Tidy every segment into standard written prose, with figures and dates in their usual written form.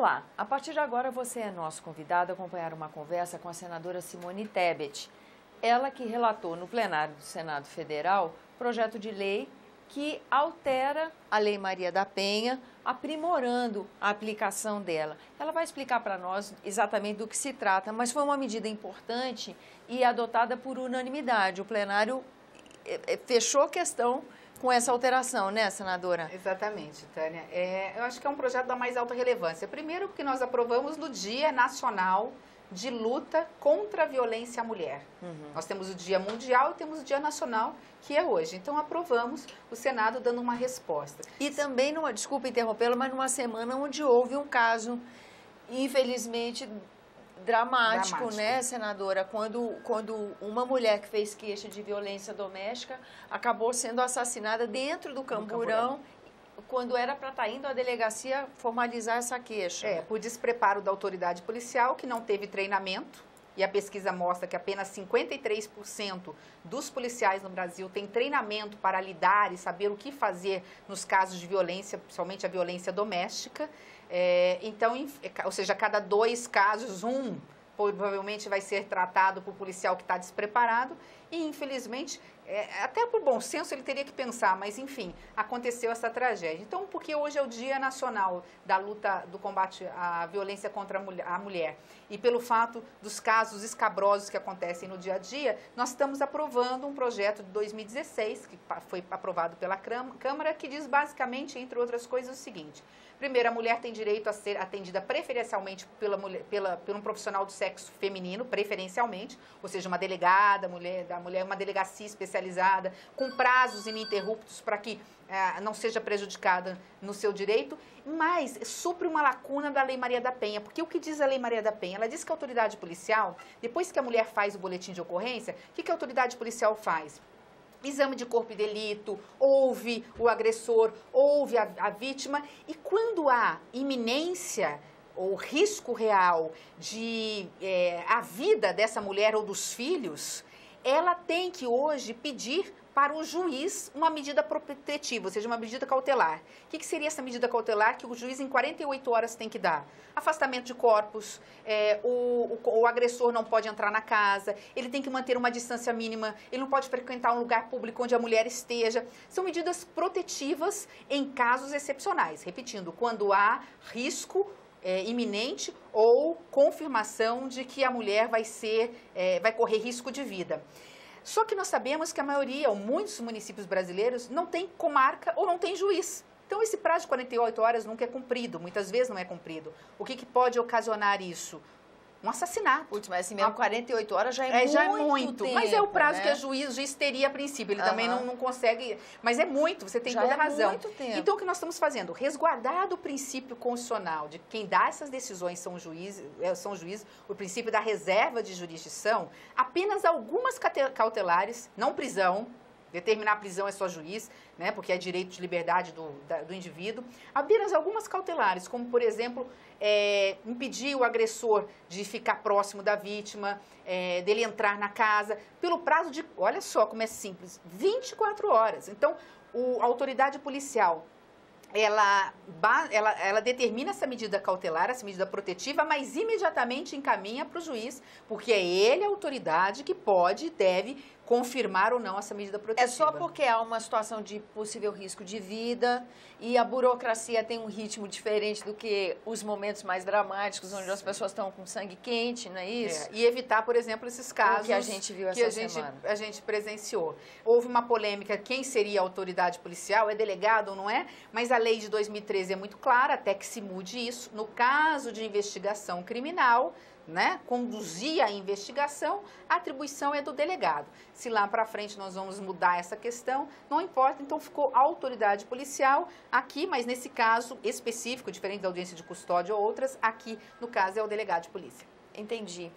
Olá, a partir de agora você é nosso convidado a acompanhar uma conversa com a senadora Simone Tebet. Ela que relatou no plenário do Senado Federal projeto de lei que altera a Lei Maria da Penha, aprimorando a aplicação dela. Ela vai explicar para nós exatamente do que se trata, mas foi uma medida importante e adotada por unanimidade. O plenário fechou questão com essa alteração, né, senadora? Exatamente, Tânia. Eu acho que é um projeto da mais alta relevância. Primeiro, porque nós aprovamos no Dia Nacional de Luta contra a Violência à Mulher. Nós temos o Dia Mundial e temos o Dia Nacional, que é hoje. Então, aprovamos, o Senado dando uma resposta. E também, desculpa interrompê-lo, mas numa semana onde houve um caso, infelizmente, dramático, né, senadora? Quando uma mulher que fez queixa de violência doméstica acabou sendo assassinada dentro do Camburão, quando era para estar indo à delegacia formalizar essa queixa. Por despreparo da autoridade policial, que não teve treinamento, e a pesquisa mostra que apenas 53% dos policiais no Brasil têm treinamento para lidar e saber o que fazer nos casos de violência, principalmente a violência doméstica. Então, ou seja, a cada 2 casos, um provavelmente vai ser tratado por policial que está despreparado e, infelizmente, até por bom senso ele teria que pensar, mas, enfim, aconteceu essa tragédia. Então, porque hoje é o Dia Nacional da luta do combate à violência contra a mulher e pelo fato dos casos escabrosos que acontecem no dia a dia, nós estamos aprovando um projeto de 2016, que foi aprovado pela Câmara, que diz basicamente, entre outras coisas, o seguinte: primeiro, a mulher tem direito a ser atendida preferencialmente por um profissional do sexo feminino, preferencialmente, ou seja, uma delegada, uma delegacia especializada, com prazos ininterruptos para que não seja prejudicada no seu direito, mas supre uma lacuna da Lei Maria da Penha, porque o que diz a Lei Maria da Penha? Ela diz que a autoridade policial, depois que a mulher faz o boletim de ocorrência, o que a autoridade policial faz? Exame de corpo e delito, ouve o agressor, ouve a vítima, e quando há iminência ou risco real de a vida dessa mulher ou dos filhos, ela tem que hoje pedir para o juiz uma medida protetiva, ou seja, uma medida cautelar. O que seria essa medida cautelar que o juiz em 48 horas tem que dar? Afastamento de corpos, o agressor não pode entrar na casa, ele tem que manter uma distância mínima, ele não pode frequentar um lugar público onde a mulher esteja. São medidas protetivas em casos excepcionais. Repetindo, quando há risco iminente ou confirmação de que a mulher vai correr risco de vida. Só que nós sabemos que a maioria, ou muitos municípios brasileiros, não tem comarca ou não tem juiz. Então, esse prazo de 48 horas nunca é cumprido, muitas vezes não é cumprido. O que pode ocasionar isso? Um assassinato. Putz, mas assim mesmo 48 horas já é muito tempo, mas é o prazo, né, que o juiz teria a princípio. Ele também não consegue, mas é muito, você tem toda a razão. Muito tempo. Então, o que nós estamos fazendo? Resguardado o princípio constitucional de quem dá essas decisões são juízes, o princípio da reserva de jurisdição, apenas algumas cautelares, não prisão. Determinar a prisão é só juiz, né, porque é direito de liberdade do indivíduo. Apenas algumas cautelares, como, por exemplo, impedir o agressor de ficar próximo da vítima, dele entrar na casa, pelo prazo de, olha só como é simples, 24 horas. Então, a autoridade policial, ela determina essa medida cautelar, essa medida protetiva, mas imediatamente encaminha para o juiz, porque é ele a autoridade que pode e deve confirmar ou não essa medida protetiva. É só porque há uma situação de possível risco de vida e a burocracia tem um ritmo diferente do que os momentos mais dramáticos, onde as pessoas estão com sangue quente, não é isso? E evitar, por exemplo, esses casos que a gente viu essa semana. A gente presenciou. Houve uma polêmica, quem seria a autoridade policial? É delegado ou não é? Mas a lei de 2013 é muito clara, até que se mude isso. No caso de investigação criminal, né, conduzir a investigação, a atribuição é do delegado. Se lá para frente nós vamos mudar essa questão, não importa, então ficou a autoridade policial aqui, mas nesse caso específico, diferente da audiência de custódia ou outras, aqui no caso é o delegado de polícia. Entendi.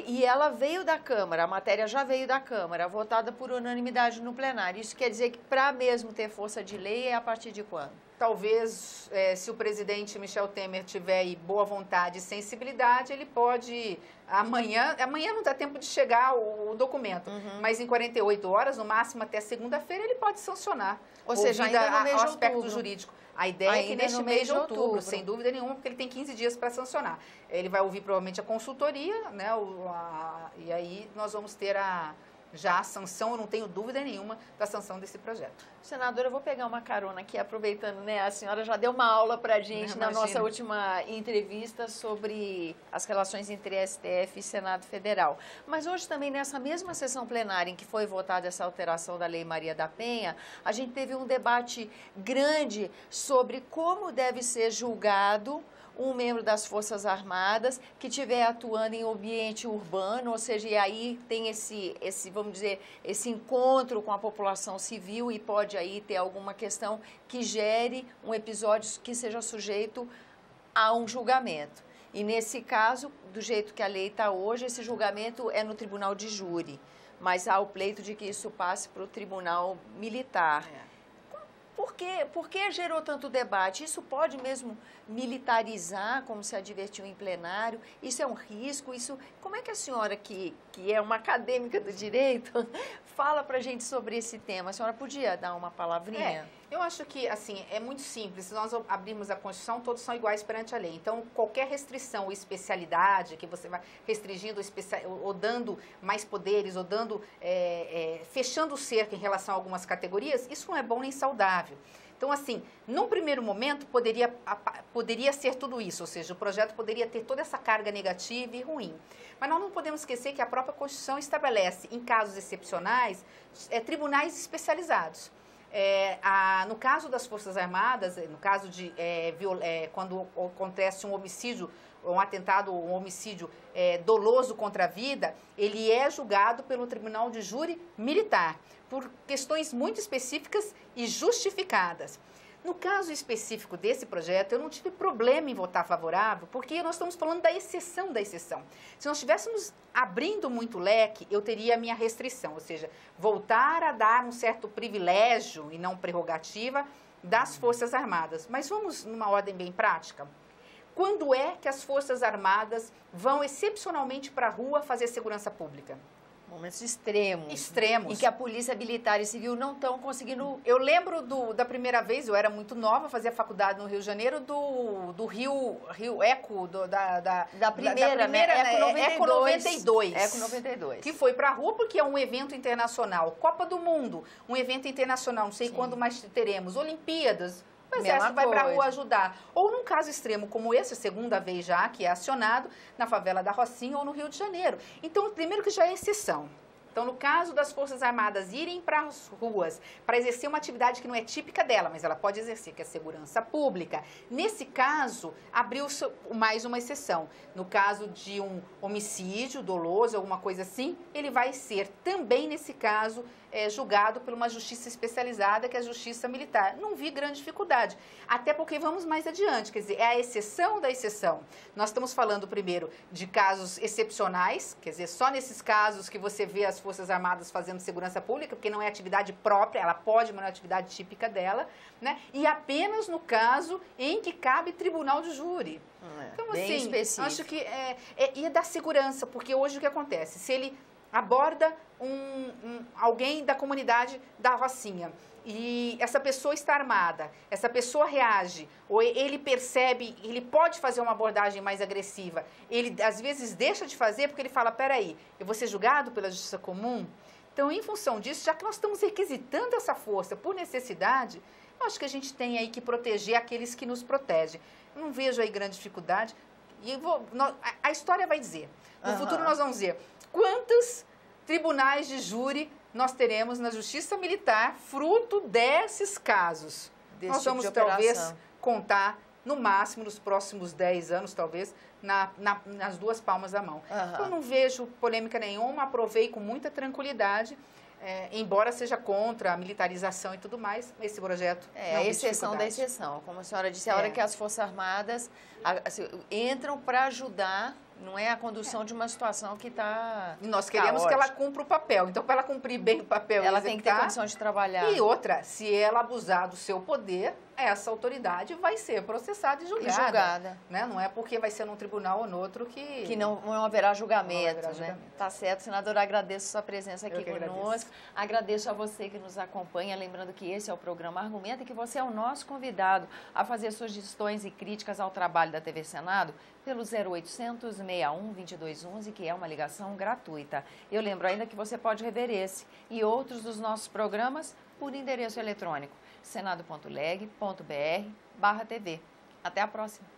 E ela veio da Câmara, a matéria já veio da Câmara, votada por unanimidade no plenário. Isso quer dizer que para mesmo ter força de lei é a partir de quando? talvez, se o presidente Michel Temer tiver aí boa vontade e sensibilidade, ele pode, amanhã não dá tempo de chegar o documento, mas em 48 horas, no máximo até segunda-feira, ele pode sancionar. Ou seja, ainda no mês de aspecto outubro. Jurídico. A ideia é que neste mês de outubro, sem dúvida nenhuma, porque ele tem 15 dias para sancionar. Ele vai ouvir provavelmente a consultoria, né, e aí nós vamos ter já a sanção, eu não tenho dúvida nenhuma, da sanção desse projeto. Senadora, eu vou pegar uma carona aqui, aproveitando, né? A senhora já deu uma aula para a gente na nossa última entrevista sobre as relações entre STF e Senado Federal. Mas hoje também, nessa mesma sessão plenária em que foi votada essa alteração da Lei Maria da Penha, a gente teve um debate grande sobre como deve ser julgado um membro das Forças Armadas que estiver atuando em ambiente urbano, ou seja, e aí tem vamos dizer, esse encontro com a população civil e pode aí ter alguma questão que gere um episódio que seja sujeito a um julgamento. E nesse caso, do jeito que a lei está hoje, esse julgamento é no tribunal de júri, mas há o pleito de que isso passe para o tribunal militar. Por que gerou tanto debate? Isso pode mesmo militarizar, como se advertiu em plenário? Isso é um risco? Como é que a senhora, que é uma acadêmica do direito, fala para a gente sobre esse tema? A senhora podia dar uma palavrinha? Eu acho que, assim, é muito simples. Se nós abrirmos a Constituição, todos são iguais perante a lei. Então, qualquer restrição ou especialidade que você vai restringindo ou dando mais poderes, ou dando, fechando o cerco em relação a algumas categorias, isso não é bom nem saudável. Então, assim, num primeiro momento, poderia ser tudo isso, ou seja, o projeto poderia ter toda essa carga negativa e ruim. Mas nós não podemos esquecer que a própria Constituição estabelece, em casos excepcionais, tribunais especializados. No caso das Forças Armadas, no caso de quando acontece um homicídio, um atentado, um homicídio doloso contra a vida, ele é julgado pelo Tribunal de Júri Militar, por questões muito específicas e justificadas. No caso específico desse projeto, eu não tive problema em votar favorável, porque nós estamos falando da exceção da exceção. Se nós estivéssemos abrindo muito leque, eu teria a minha restrição, ou seja, voltar a dar um certo privilégio e não prerrogativa das Forças Armadas. Mas vamos numa ordem bem prática. Quando é que as Forças Armadas vão excepcionalmente para a rua fazer segurança pública? Momentos extremos. Extremos. Em que a polícia militar e civil não estão conseguindo... Eu lembro da primeira vez, eu era muito nova, fazia faculdade no Rio de Janeiro, do Rio Eco, da primeira, né? Eco 92. Eco 92. Que foi para a rua porque é um evento internacional. Copa do Mundo, um evento internacional, não sei Sim. quando mais teremos. Olimpíadas. O Exército vai para a rua ajudar. Ou num caso extremo como esse, a segunda vez já, que é acionado na favela da Rocinha ou no Rio de Janeiro. Então, primeiro que já é exceção. Então, no caso das Forças Armadas irem para as ruas para exercer uma atividade que não é típica dela, mas ela pode exercer, que é segurança pública, nesse caso, abriu-se mais uma exceção. No caso de um homicídio doloso, alguma coisa assim, ele vai ser também, nesse caso, julgado por uma justiça especializada, que é a Justiça Militar. Não vi grande dificuldade, até porque vamos mais adiante, quer dizer, é a exceção da exceção. Nós estamos falando primeiro de casos excepcionais, quer dizer, só nesses casos que você vê as Forças Armadas fazendo segurança pública, porque não é atividade própria, ela pode, mas não é atividade típica dela, né? E apenas no caso em que cabe tribunal de júri. Então, bem assim, específico. Acho que é da segurança, porque hoje o que acontece? Se ele aborda alguém da comunidade da Rocinha e essa pessoa está armada, essa pessoa reage, ou ele percebe, ele pode fazer uma abordagem mais agressiva, ele às vezes deixa de fazer porque ele fala, peraí, eu vou ser julgado pela justiça comum? Então, em função disso, já que nós estamos requisitando essa força por necessidade, eu acho que a gente tem aí que proteger aqueles que nos protegem. Eu não vejo aí grande dificuldade. E a história vai dizer. No futuro nós vamos ver quantos tribunais de júri nós teremos na Justiça Militar fruto desses casos. Nós vamos talvez contar, no máximo, nos próximos 10 anos, talvez, nas duas palmas da mão. Eu não vejo polêmica nenhuma, aprovei com muita tranquilidade. Embora seja contra a militarização e tudo mais, esse projeto é a exceção da exceção. Como a senhora disse, a hora que as Forças Armadas entram para ajudar, não é a condução de uma situação que está E nós queremos que ela cumpra o papel. Então, para ela cumprir bem o papel, ela tem que ter condição de trabalhar. E outra, se ela abusar do seu poder, essa autoridade vai ser processada e julgada. E julgada. Né? Não é porque vai ser num tribunal ou no outro que não haverá julgamento, não haverá né? julgamento. Tá certo, senadora, agradeço a sua presença aqui conosco. Agradeço. Agradeço a você que nos acompanha, lembrando que esse é o programa Argumenta e que você é o nosso convidado a fazer sugestões e críticas ao trabalho da TV Senado pelo 0800 61 2211, que é uma ligação gratuita. Eu lembro ainda que você pode rever esse e outros dos nossos programas por endereço eletrônico senado.leg.br/TV. Até a próxima!